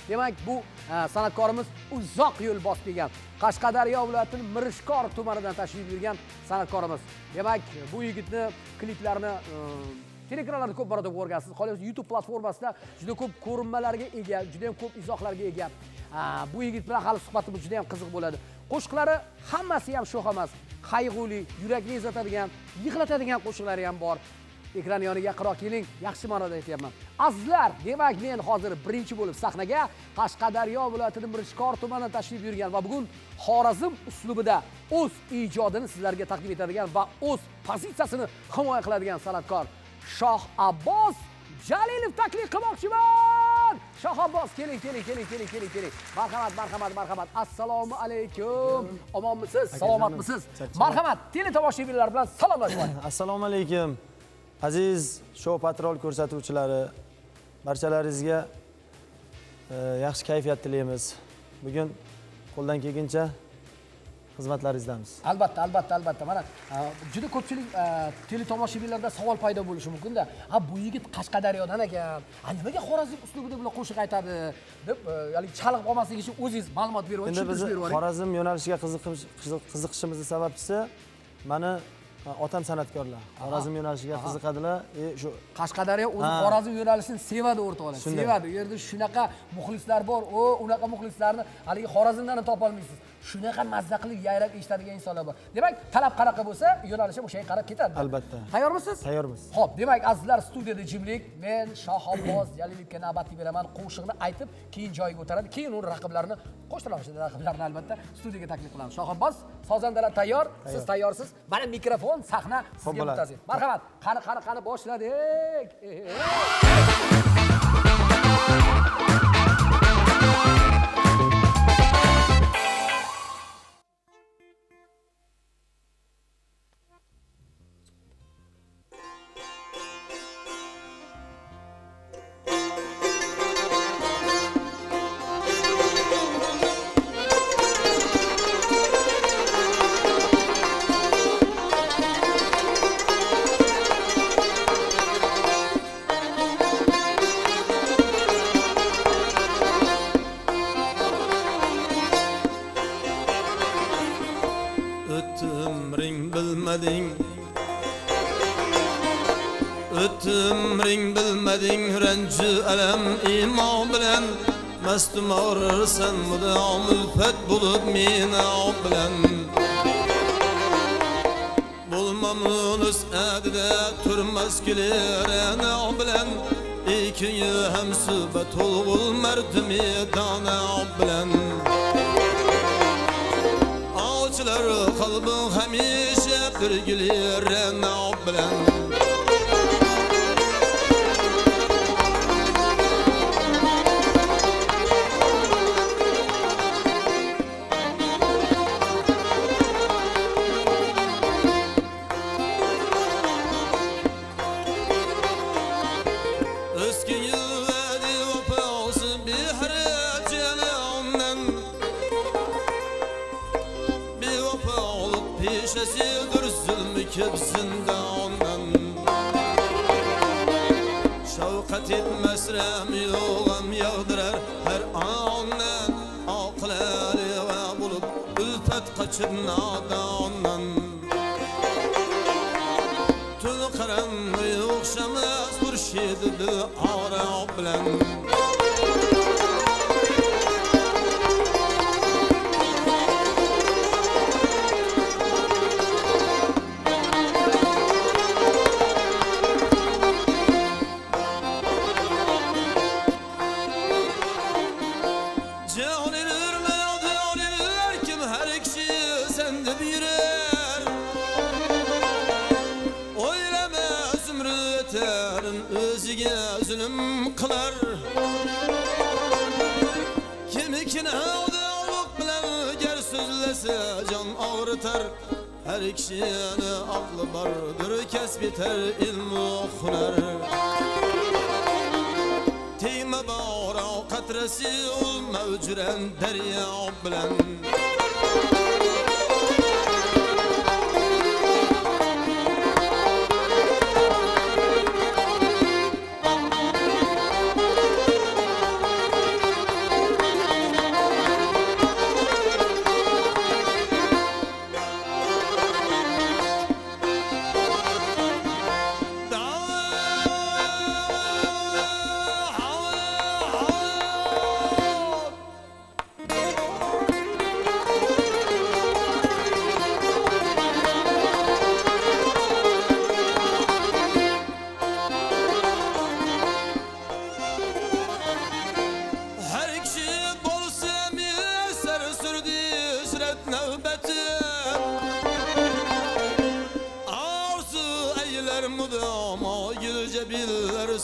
Demak, bu san'atkorimiz uzoq yo'l bosib kelgan. Qashqadaryo viloyatining Mirishkor tumanidan tashrif buyurgan san'atkorimiz. Demak, bu yigitni kliplarini teleekranlarda ko'p barobar ko'rgansiz. Qolaversa YouTube platformasida juda ko'p ko'rinmalarga ega, juda ham ko'p izohlarga ega. Bu yigit bilan hali suhbatimiz juda ham qiziq bo'ladi. Qo'shiqlari hammasi ham sho'x emas, qayg'uli, yurakni ezatadigan, yig'latadigan qo'shiqlari ham bor. Ekran yoniga yaqinroq keling, yaxshi ma'noda aytyapman. Azizlar, demak men hozir birinchi bo'lib sahnaga Qashqadaryo viloyatining Mirishkor tumanidan tashrif buyurgan va bugun Xorazm uslubida o'z ijodini sizlarga taqdim etadigan va o'z pozitsiyasini himoya qiladigan san'atkor Shoh Abbos Jalilov taklif qilmoqchiman. Shoh Abbos, keling. Marhamat. Assalomu alaykum. Omonmisiz? Salomatmisiz? Marhamat, teletomoshabinlar bilan salomlashing. Assalomu alaykum. Aziz Show Patrol ko'rsatuvchilari, barchalaringizga yaxshi kayfiyat tilaymiz. Bugun qo'ldan kelguncha xizmatlaringizdamiz. Albatta. Mana juda ko'pchilik teletomoshabinlarda savol paydo bo'lishi mumkin-da. Bu yigit Qashqadaryodan ekan. Nimaga Xorazm uslubida bular qo'shiq aytadi deb, ya'ni chalg'ib qolmaslik uchun o'zingiz ma'lumot berib o'tishni tushuntirib bering. Xorazm yo'nalishiga qiziqishimizning sababchisi mani otam san'atkorlar. Xorazm yo'nalishiga qiziqadilar. Shu Qashqadaryo o'zi Xorazm yo'nalishini sevadi o'rtoqlar. Sevadi. U yerda shunaqa muxlislar bor. Unaqa muxlislarni haligi Xorazmdan topa olmaysiz. Shunaqa mazza qilib yayrab eshitadigan insonlar bor. Demak, talab qanaqa bo'lsa, yo'nalishi o'shaga qarab ketadi. Albatta. Tayyormisiz? Tayyormiz. Xo'p, demak, azizlar, studiyada jimlik. Men Shoh Abbos Jalilovga navbatni beraman. Qo'shiqni aytib, keyin joyiga o'taradi. Keyin uni raqiblarini qo'shtiramiz, raqiblarni albatta studiyaga taklif qilamiz. Shoh Abbos, sozandalar tayyor, siz tayyorsiz. Mana mikrofon, sahna sizga muntazir. Marhamat. Qani boshladik. Ötümring bilmedin renci alem iman bilen Mestum ağrırsan mudam ülfet bulup mina bilen Bulmamınız edide türmez kilirene bilen İkiyi hem sıbet olgul merdimi dana bilen Ağaçlar kalbin hemişe bir gilirene bilen Şavkat etmez remi yoğam yağdırar her annen Akleri ve bulup ülfet kaçıp nadandan Tül karanlığı okşamaz burşididir ağra bilen kılar Kimikine ağdağlık bilen ger sözlese can ağrıtar Her kişinin aklı bardır kes biter ilmi huner Teyme bağıra katresi ol mevcüren derya bilen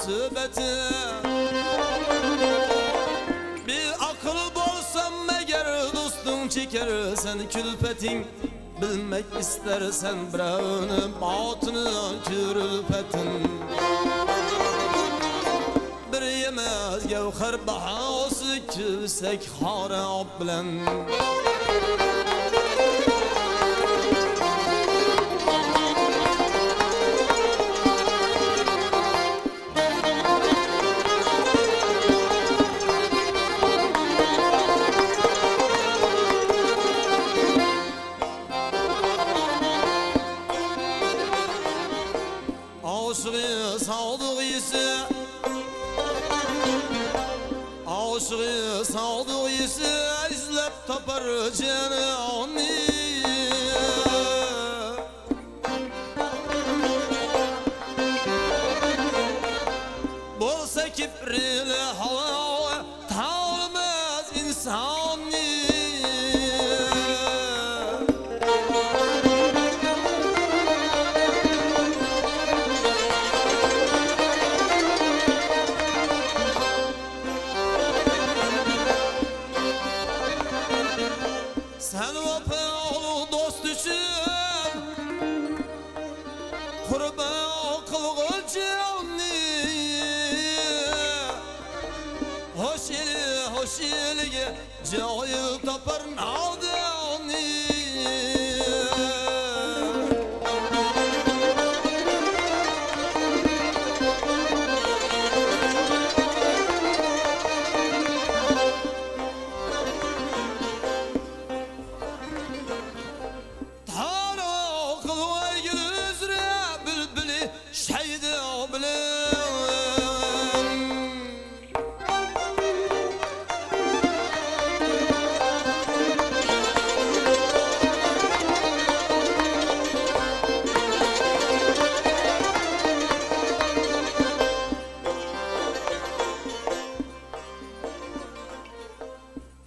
müsibeti. Bir akıl bolsam eğer dostum çeker sen külfetin. Bilmek istersen birovni botini külfetin. Bir yemez gavhar bahosi kivsak harob bilan. Aşığı sadık ise Aşığı sadık ise izlep tapar canını. Bolsa kiprili hava tanımaz insanı. Sen vafalı dost için kurban kılgın canını. Hoş eliga joy topar navdani.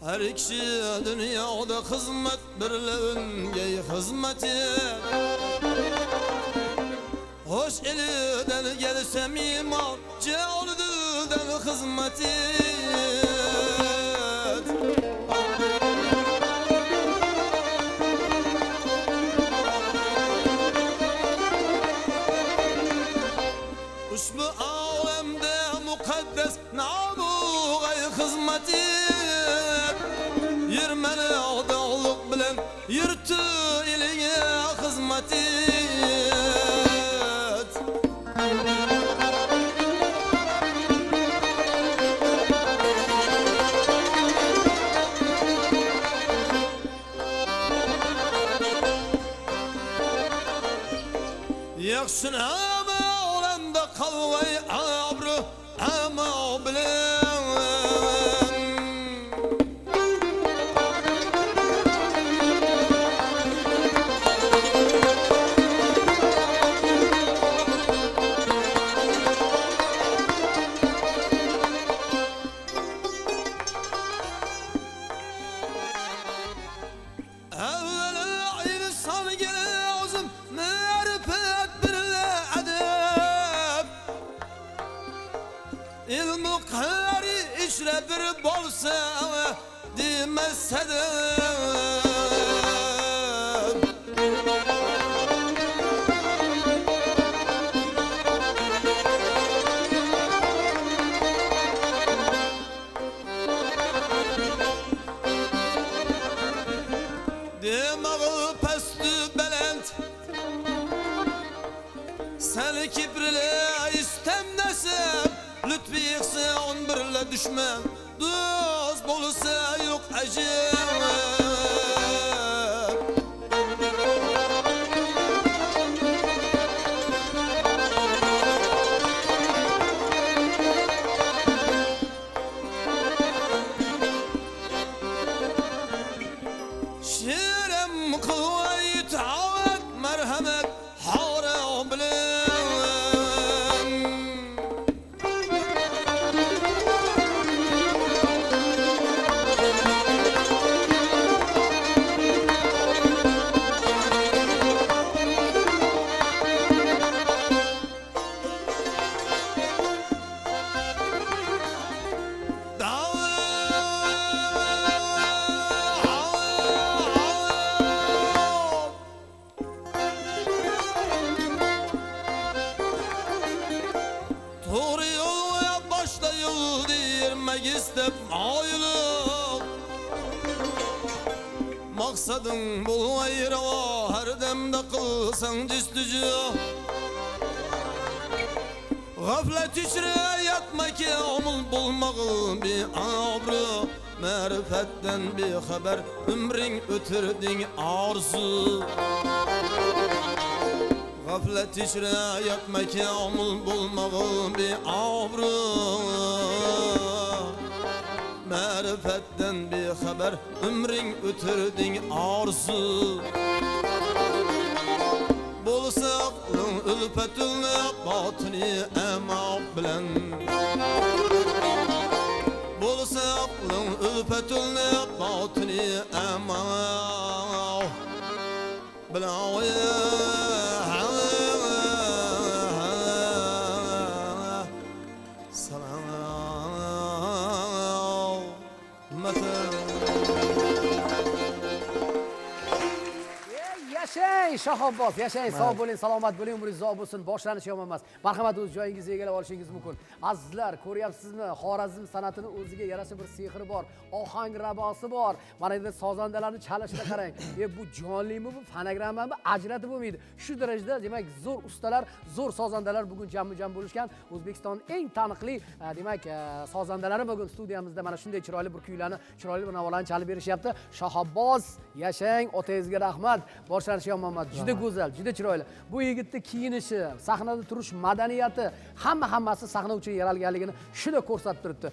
Her kişi dünyada hizmet birliğinge hizmeti. Hoş eliden gelsem iman, canı dilden hizmeti. Ushbu alemde mukaddes namu gay hizmeti. Yirmeni dağlık bilen yırtı iline hizmeti. Yaksın ama olanda kalvay abru ama bilen. İlmi kari işredir bolsa demezse de. Demağı pastü belent sen kibrili istemdesem. Lütfi yıksa on birle düşman dost bolsa yok acım. Şirem kılvayı tavat merhamet hara bilen. maqsadın bulmayır o her demde kılsan cüstücü Gaflet içre yatma ki omul bulmağı bir abru Marifetten bir haber ömrin ötürdün arzu Gaflet içre yatma ki omul bulmağı bir abru Marifetten bir haber ömrin ötürdün arzu Bolsa aklın ülfetülne batını emak bilen Bolsa aklın ülfetülne batını emak bilen Yashang Shahobbos, yashang, sog' bo'ling, salomat bo'ling, umringiz uzoq bo'lsin, boshlanishi yomon emas. Marhamat, o'z joyingizni egallab olishingiz mumkin. Azizlar, ko'ryapsizmi? Xorazm san'atini o'ziga yarasha bir sehri bor, ohang rabosi bor. Mana endi sozandalarni chalishini qarang. Bu jonlimi, bu fonogrammami ajratib bo'lmaydi. Shu darajada, demak, zo'r ustalar, zo'r sozandalar bugun jam bo'lishgan. O'zbekistonning eng taniqli, demak, sozandalari bugun studiyamizda mana shunday chiroyli bir kuylarni, chiroyli bir navolarni chalib berishyapti. Shahobbos, yashang, otangizga rahmat. Boshlanishi yomon emas. Juda go'zal, juda chiroyli. Bu yigitning kiyinishi, sahnada turish madaniyati, hammasi sahna uchun yaralganligini shuni ko'rsatib turibdi.